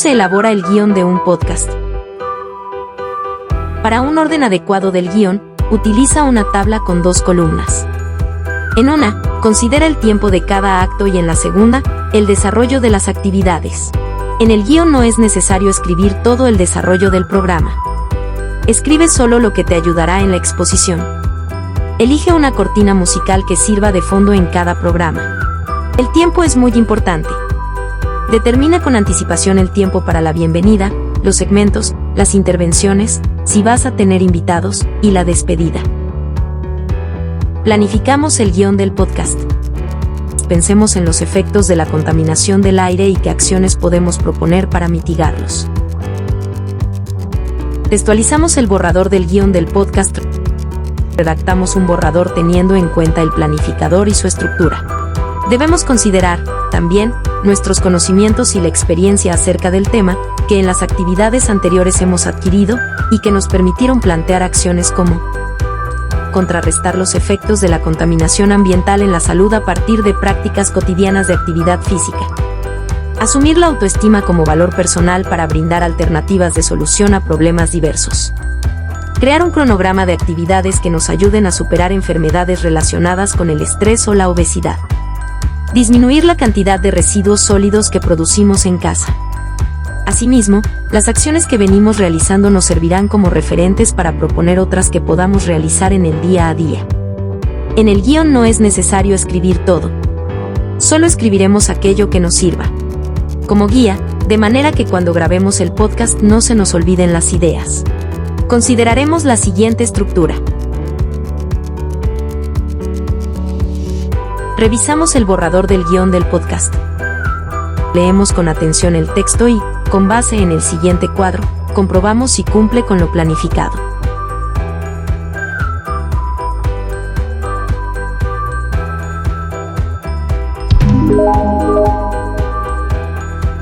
se elabora el guión de un podcast? Para un orden adecuado del guión, utiliza una tabla con 2 columnas. En una, considera el tiempo de cada acto y en la segunda, el desarrollo de las actividades. En el guión no es necesario escribir todo el desarrollo del programa. Escribe solo lo que te ayudará en la exposición. Elige una cortina musical que sirva de fondo en cada programa. El tiempo es muy importante. Determina con anticipación el tiempo para la bienvenida, los segmentos, las intervenciones, si vas a tener invitados, y la despedida. Planificamos el guión del podcast. Pensemos en los efectos de la contaminación del aire y qué acciones podemos proponer para mitigarlos. Textualizamos el borrador del guión del podcast. Redactamos un borrador teniendo en cuenta el planificador y su estructura. Debemos considerar, también, nuestros conocimientos y la experiencia acerca del tema, que en las actividades anteriores hemos adquirido, y que nos permitieron plantear acciones como contrarrestar los efectos de la contaminación ambiental en la salud a partir de prácticas cotidianas de actividad física. Asumir la autoestima como valor personal para brindar alternativas de solución a problemas diversos. Crear un cronograma de actividades que nos ayuden a superar enfermedades relacionadas con el estrés o la obesidad. Disminuir la cantidad de residuos sólidos que producimos en casa. Asimismo, las acciones que venimos realizando nos servirán como referentes para proponer otras que podamos realizar en el día a día. En el guión no es necesario escribir todo. Solo escribiremos aquello que nos sirva como guía, de manera que cuando grabemos el podcast no se nos olviden las ideas. Consideraremos la siguiente estructura. Revisamos el borrador del guión del podcast. Leemos con atención el texto y, con base en el siguiente cuadro, comprobamos si cumple con lo planificado.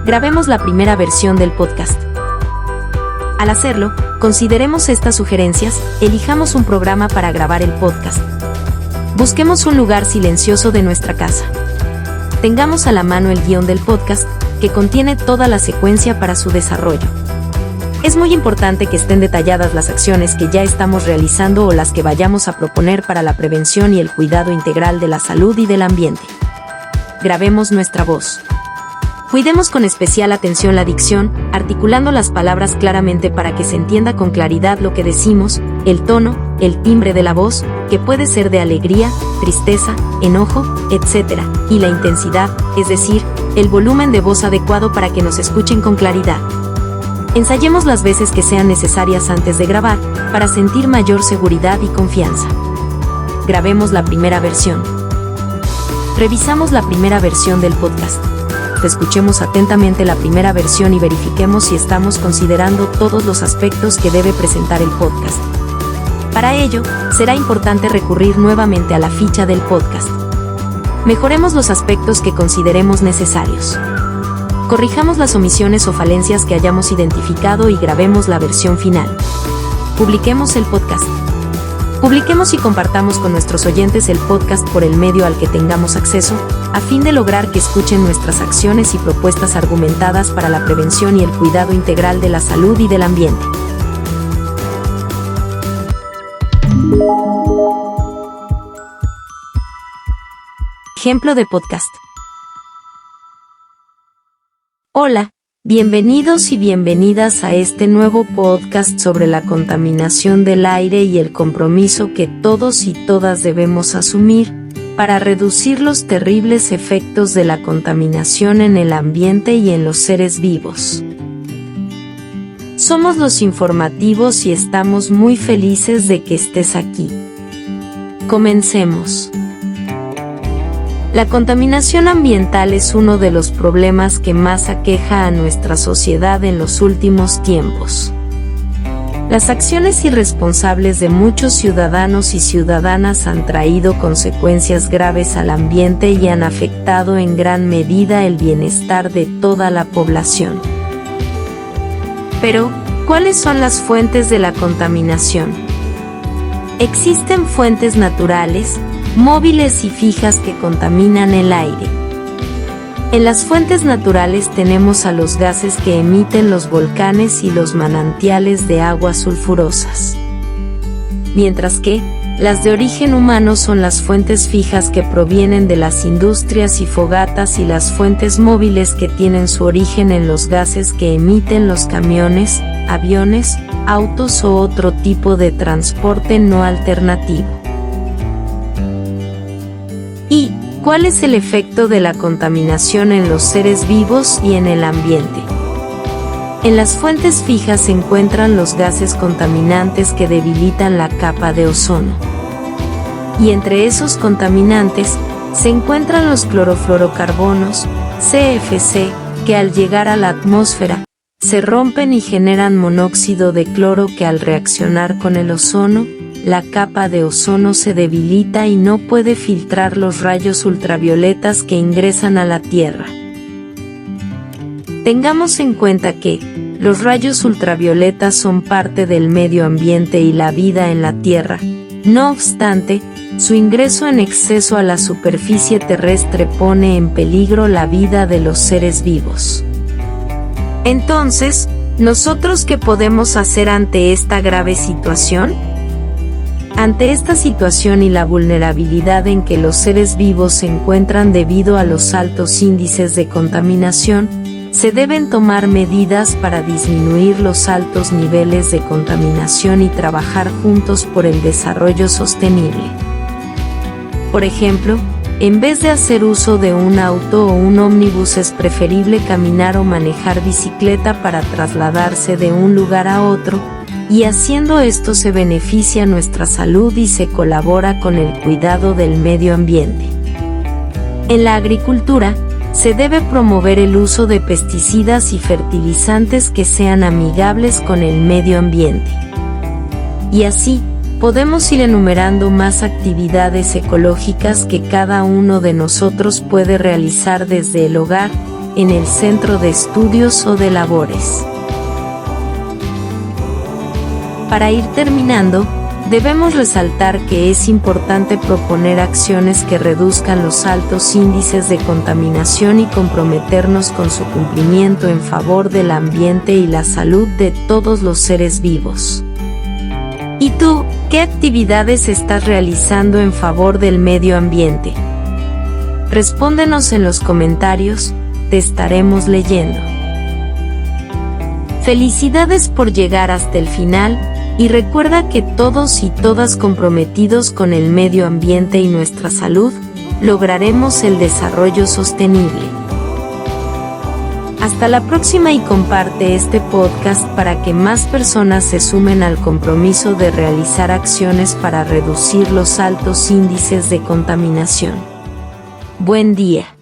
Grabemos la primera versión del podcast. Al hacerlo, consideremos estas sugerencias, elijamos un programa para grabar el podcast. Busquemos un lugar silencioso de nuestra casa. Tengamos a la mano el guión del podcast, que contiene toda la secuencia para su desarrollo. Es muy importante que estén detalladas las acciones que ya estamos realizando o las que vayamos a proponer para la prevención y el cuidado integral de la salud y del ambiente. Grabemos nuestra voz. Cuidemos con especial atención la dicción, articulando las palabras claramente para que se entienda con claridad lo que decimos, el tono, el timbre de la voz, que puede ser de alegría, tristeza, enojo, etc., y la intensidad, es decir, el volumen de voz adecuado para que nos escuchen con claridad. Ensayemos las veces que sean necesarias antes de grabar, para sentir mayor seguridad y confianza. Grabemos la primera versión. Revisamos la primera versión del podcast. Escuchemos atentamente la primera versión y verifiquemos si estamos considerando todos los aspectos que debe presentar el podcast. Para ello, será importante recurrir nuevamente a la ficha del podcast. Mejoremos los aspectos que consideremos necesarios. Corrijamos las omisiones o falencias que hayamos identificado y grabemos la versión final. Publiquemos el podcast. Publiquemos y compartamos con nuestros oyentes el podcast por el medio al que tengamos acceso, a fin de lograr que escuchen nuestras acciones y propuestas argumentadas para la prevención y el cuidado integral de la salud y del ambiente. Ejemplo de podcast. Hola, bienvenidos y bienvenidas a este nuevo podcast sobre la contaminación del aire y el compromiso que todos y todas debemos asumir para reducir los terribles efectos de la contaminación en el ambiente y en los seres vivos. Somos los informativos y estamos muy felices de que estés aquí. Comencemos. La contaminación ambiental es uno de los problemas que más aqueja a nuestra sociedad en los últimos tiempos. Las acciones irresponsables de muchos ciudadanos y ciudadanas han traído consecuencias graves al ambiente y han afectado en gran medida el bienestar de toda la población. Pero, ¿cuáles son las fuentes de la contaminación? Existen fuentes naturales, móviles y fijas que contaminan el aire. En las fuentes naturales tenemos a los gases que emiten los volcanes y los manantiales de aguas sulfurosas. Mientras que, las de origen humano son las fuentes fijas que provienen de las industrias y fogatas y las fuentes móviles que tienen su origen en los gases que emiten los camiones, aviones, autos o otro tipo de transporte no alternativo. ¿Y cuál es el efecto de la contaminación en los seres vivos y en el ambiente? En las fuentes fijas se encuentran los gases contaminantes que debilitan la capa de ozono. Y entre esos contaminantes, se encuentran los clorofluorocarbonos, CFC, que al llegar a la atmósfera, se rompen y generan monóxido de cloro que al reaccionar con el ozono, la capa de ozono se debilita y no puede filtrar los rayos ultravioletas que ingresan a la Tierra. Tengamos en cuenta que los rayos ultravioletas son parte del medio ambiente y la vida en la Tierra. No obstante, su ingreso en exceso a la superficie terrestre pone en peligro la vida de los seres vivos. Entonces, ¿nosotros qué podemos hacer ante esta grave situación? Ante esta situación y la vulnerabilidad en que los seres vivos se encuentran debido a los altos índices de contaminación, se deben tomar medidas para disminuir los altos niveles de contaminación y trabajar juntos por el desarrollo sostenible. Por ejemplo, en vez de hacer uso de un auto o un ómnibus es preferible caminar o manejar bicicleta para trasladarse de un lugar a otro, y haciendo esto se beneficia nuestra salud y se colabora con el cuidado del medio ambiente. En la agricultura, se debe promover el uso de pesticidas y fertilizantes que sean amigables con el medio ambiente. Y así, podemos ir enumerando más actividades ecológicas que cada uno de nosotros puede realizar desde el hogar, en el centro de estudios o de labores. Para ir terminando, debemos resaltar que es importante proponer acciones que reduzcan los altos índices de contaminación y comprometernos con su cumplimiento en favor del ambiente y la salud de todos los seres vivos. ¿Y tú, qué actividades estás realizando en favor del medio ambiente? Respóndenos en los comentarios, te estaremos leyendo. Felicidades por llegar hasta el final, y recuerda que todos y todas comprometidos con el medio ambiente y nuestra salud, lograremos el desarrollo sostenible. Hasta la próxima y comparte este podcast para que más personas se sumen al compromiso de realizar acciones para reducir los altos índices de contaminación. Buen día.